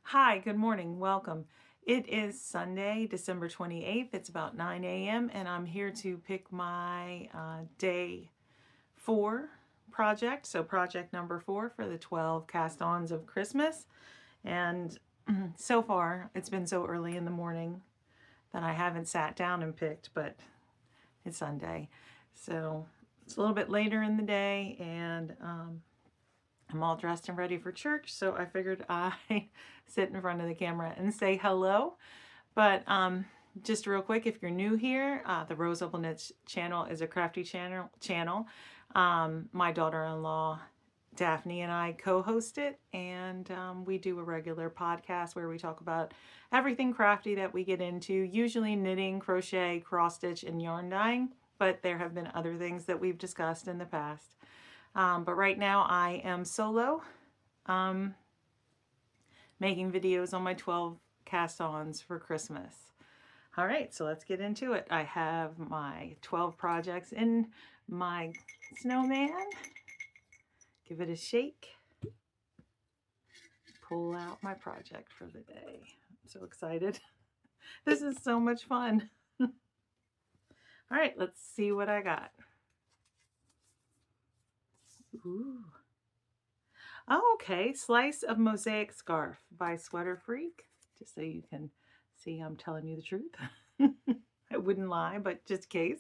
Hi, good morning. Welcome. It is Sunday, December 28th. It's about 9 a.m. and I'm here to pick my day 4 project. So project number 4 for the 12 cast-ons of Christmas. And so far, it's been so early in the morning that I haven't sat down and picked, but it's Sunday. So it's a little bit later in the day and I'm all dressed and ready for church, so I figured I'd sit in front of the camera and say hello. But just real quick, if you're new here, the RAVELRY channel is a crafty channel. My daughter-in-law Daphne and I co-host it, and we do a regular podcast where we talk about everything crafty that we get into, usually knitting, crochet, cross stitch, and yarn dyeing, but there have been other things that we've discussed in the past. But right now I am solo making videos on my 12 cast-ons for Christmas. All right, so let's get into it. I have my 12 projects in my snowman. Give it a shake. Pull out my project for the day. I'm so excited. This is so much fun. All right, let's see what I got. Ooh. Oh, okay. Slice of Mosaic Scarf by Sweater Freak. Just so you can see I'm telling you the truth. I wouldn't lie, but just in case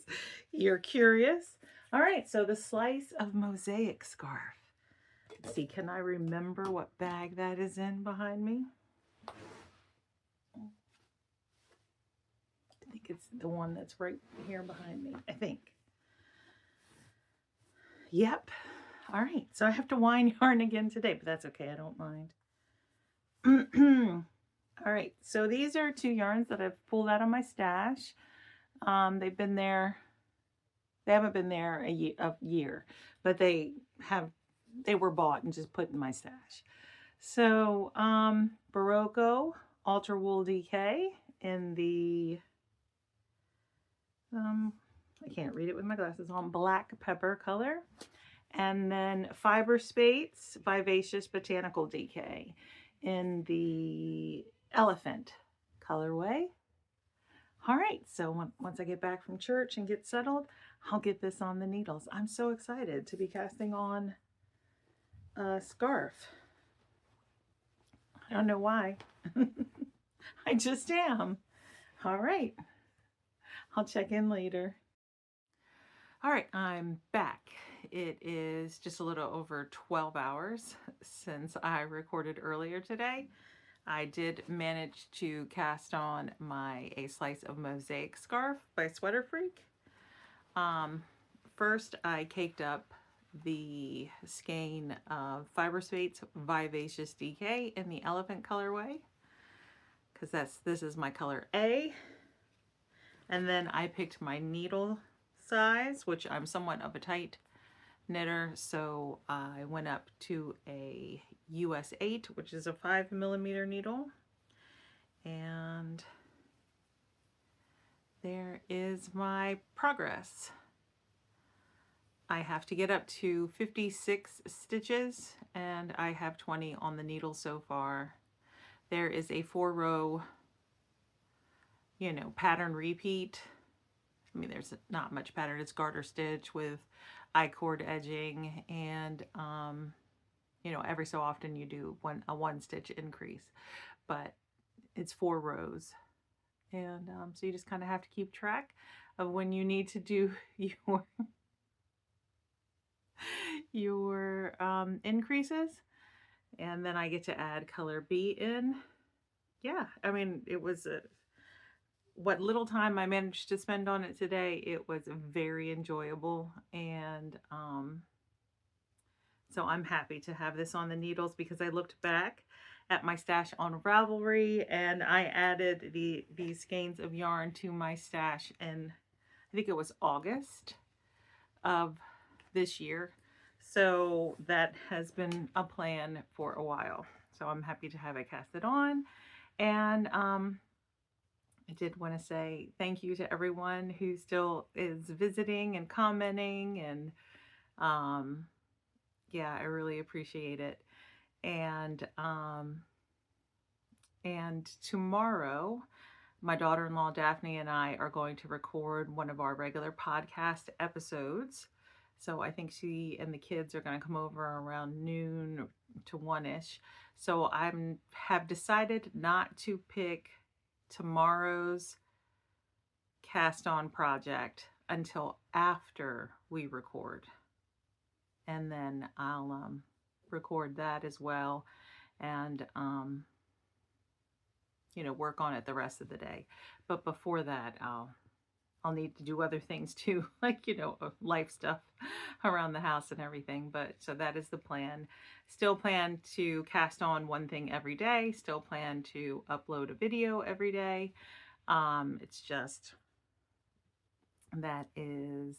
you're curious. All right, so the Slice of Mosaic Scarf. Let's see, can I remember what bag that is in behind me? I think it's the one that's right here behind me, I think. Yep. All right, so I have to wind yarn again today, but that's okay, I don't mind. All right, so these are 2 yarns that I've pulled out of my stash. They've been there, they haven't been there a year, but they were bought and just put in my stash. So, Barocco Ultra Wool DK in the, I can't read it with my glasses on, black pepper color. And then Fiber Spates Vivacious Botanical DK in the elephant colorway. All right, so once I get back from church and get settled, I'll get this on the needles. I'm so excited to be casting on a scarf. I don't know why. I just am. All right, I'll check in later. All right, I'm back. It is just a little over 12 hours since I recorded earlier today. I did manage to cast on my A Slice of Mosaic Scarf by Sweater Freak. First, I caked up the skein of Fiber Spates Vivacious DK in the elephant colorway, because this is my color A. And then I picked my needle size, which I'm somewhat of a tight knitter, so I went up to a US 8, which is a 5mm needle, and there is my progress. I have to get up to 56 stitches and I have 20 on the needle so far. There is a 4-row, pattern repeat. I mean, there's not much pattern. It's garter stitch with I-cord edging, and every so often you do a 1-stitch increase, but it's 4 rows, and so you just kind of have to keep track of when you need to do your increases, and then I get to add color B in. Yeah, I mean, it was what little time I managed to spend on it today, it was very enjoyable, and so I'm happy to have this on the needles because I looked back at my stash on Ravelry and I added these skeins of yarn to my stash in, I think it was August of this year. So that has been a plan for a while. So I'm happy to have it casted on. And I did want to say thank you to everyone who still is visiting and commenting, and yeah, I really appreciate it. And And tomorrow, my daughter-in-law Daphne and I are going to record one of our regular podcast episodes. So I think she and the kids are going to come over around noon to 1-ish. So I have decided not to pick tomorrow's cast on project until after we record. And then I'll record that as well, and you know, work on it the rest of the day. But before that, I'll need to do other things too, like, you know, life stuff around the house and everything. But so that is the plan. Still plan to cast on one thing every day. Still plan to upload a video every day. It's just that is,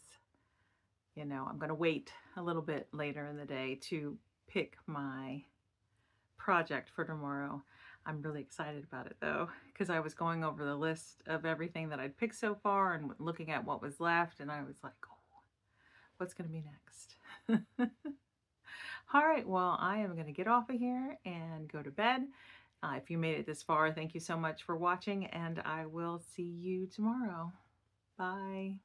you know, I'm going to wait a little bit later in the day to pick my project for tomorrow. I'm really excited about it though, because I was going over the list of everything that I'd picked so far and looking at what was left, and I was like, oh, what's going to be next? All right, well, I am going to get off of here and go to bed. If you made it this far, thank you so much for watching, and I will see you tomorrow. Bye.